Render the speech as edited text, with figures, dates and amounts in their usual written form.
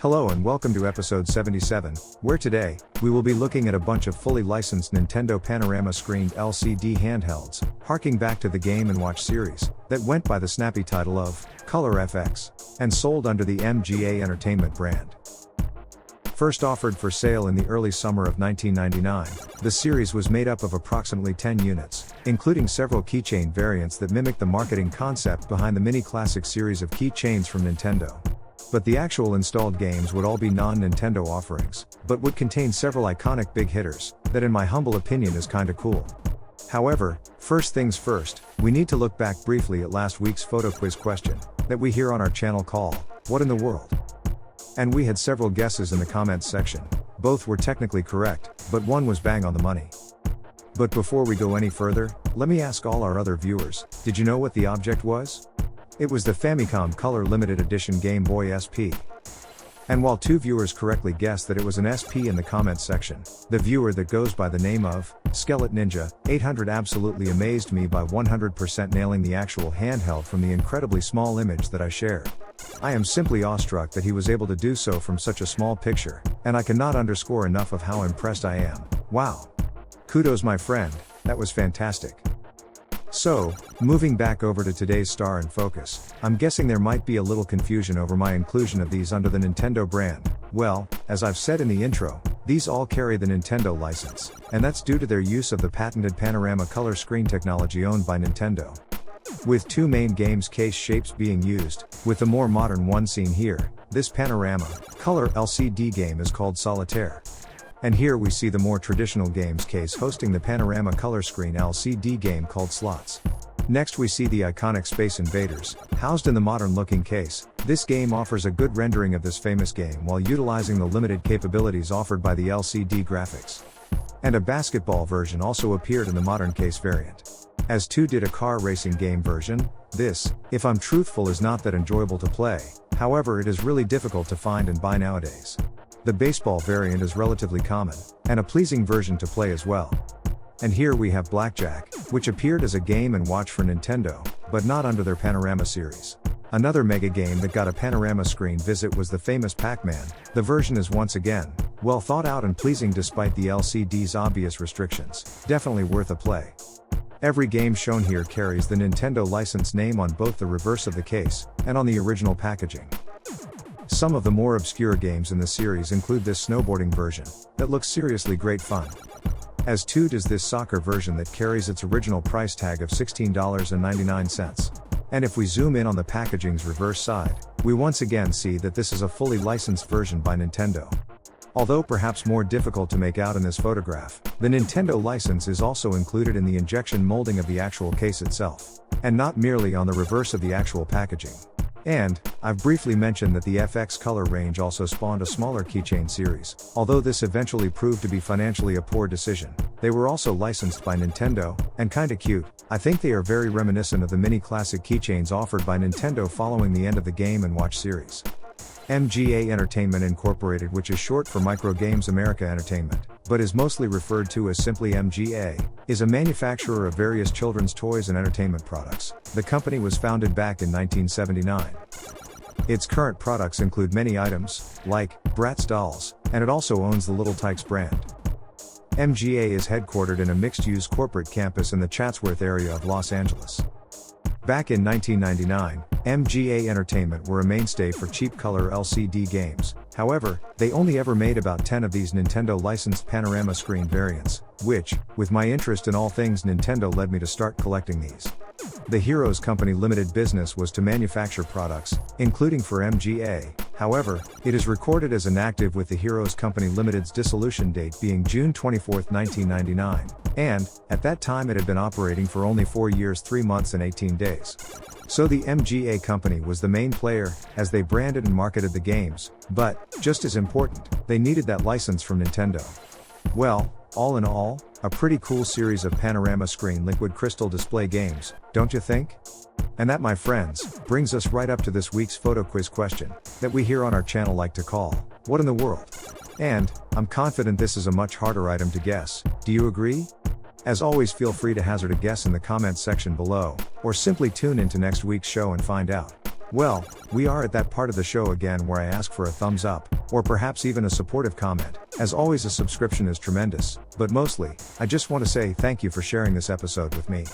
Hello and welcome to episode 77, where today, we will be looking at a bunch of fully licensed Nintendo panorama-screened LCD handhelds, harking back to the Game & Watch series, that went by the snappy title of Color FX, and sold under the MGA Entertainment brand. First offered for sale in the early summer of 1999, the series was made up of approximately 10 units, including several keychain variants that mimic the marketing concept behind the Mini Classic series of keychains from Nintendo. But the actual installed games would all be non-Nintendo offerings, but would contain several iconic big hitters, that in my humble opinion is kinda cool. However, first things first, we need to look back briefly at last week's photo quiz question, that we hear on our channel call, What in the World? And we had several guesses in the comments section. Both were technically correct, but one was bang on the money. But before we go any further, let me ask all our other viewers, did you know what the object was? It was the Famicom Color Limited Edition Game Boy SP. And while two viewers correctly guessed that it was an SP in the comments section, the viewer that goes by the name of Skeleton Ninja 800 absolutely amazed me by 100% nailing the actual handheld from the incredibly small image that I shared. I am simply awestruck that he was able to do so from such a small picture, and I cannot underscore enough of how impressed I am. Wow! Kudos my friend, that was fantastic. So, moving back over to today's star in focus, I'm guessing there might be a little confusion over my inclusion of these under the Nintendo brand. Well, as I've said in the intro, these all carry the Nintendo license, and that's due to their use of the patented panorama color screen technology owned by Nintendo. With two main games case shapes being used, with the more modern one seen here, this panorama color LCD game is called Solitaire. And here we see the more traditional games case hosting the panorama color screen LCD game called Slots. Next we see the iconic Space Invaders, housed in the modern looking case. This game offers a good rendering of this famous game while utilizing the limited capabilities offered by the LCD graphics. And a basketball version also appeared in the modern case variant. As 2 did a car racing game version. This, if I'm truthful, is not that enjoyable to play, however it is really difficult to find and buy nowadays. The baseball variant is relatively common, and a pleasing version to play as well. And here we have Blackjack, which appeared as a Game & Watch for Nintendo, but not under their Panorama series. Another mega game that got a panorama screen visit was the famous Pac-Man. The version is once again, well thought out and pleasing despite the LCD's obvious restrictions. Definitely worth a play. Every game shown here carries the Nintendo license name on both the reverse of the case, and on the original packaging. Some of the more obscure games in the series include this snowboarding version, that looks seriously great fun. As 2 does this soccer version that carries its original price tag of $16.99. And if we zoom in on the packaging's reverse side, we once again see that this is a fully licensed version by Nintendo. Although perhaps more difficult to make out in this photograph, the Nintendo license is also included in the injection molding of the actual case itself, and not merely on the reverse of the actual packaging. And, I've briefly mentioned that the FX color range also spawned a smaller keychain series, although this eventually proved to be financially a poor decision. They were also licensed by Nintendo, and kinda cute. I think they are very reminiscent of the Mini Classic keychains offered by Nintendo following the end of the Game & Watch series. MGA Entertainment Incorporated, which is short for Micro Games America Entertainment, but is mostly referred to as simply MGA, is a manufacturer of various children's toys and entertainment products. The company was founded back in 1979. Its current products include many items, like Bratz dolls, and it also owns the Little Tikes brand. MGA is headquartered in a mixed-use corporate campus in the Chatsworth area of Los Angeles. Back in 1999, MGA Entertainment were a mainstay for cheap color LCD games. However, they only ever made about 10 of these Nintendo licensed panorama screen variants, which, with my interest in all things Nintendo, led me to start collecting these. The Heroes Company Limited business was to manufacture products, including for MGA. However, it is recorded as inactive, with the Heroes Company Limited's dissolution date being June 24, 1999, and, at that time it had been operating for only 4 years 3 months and 18 days. So the MGA company was the main player, as they branded and marketed the games, but, just as important, they needed that license from Nintendo. Well, all in all, a pretty cool series of panorama screen liquid crystal display games, don't you think? And that, my friends, brings us right up to this week's photo quiz question, that we here on our channel like to call, What in the World? And, I'm confident this is a much harder item to guess, do you agree? As always, feel free to hazard a guess in the comments section below, or simply tune into next week's show and find out. Well, we are at that part of the show again where I ask for a thumbs up, or perhaps even a supportive comment. As always, a subscription is tremendous, but mostly, I just want to say thank you for sharing this episode with me.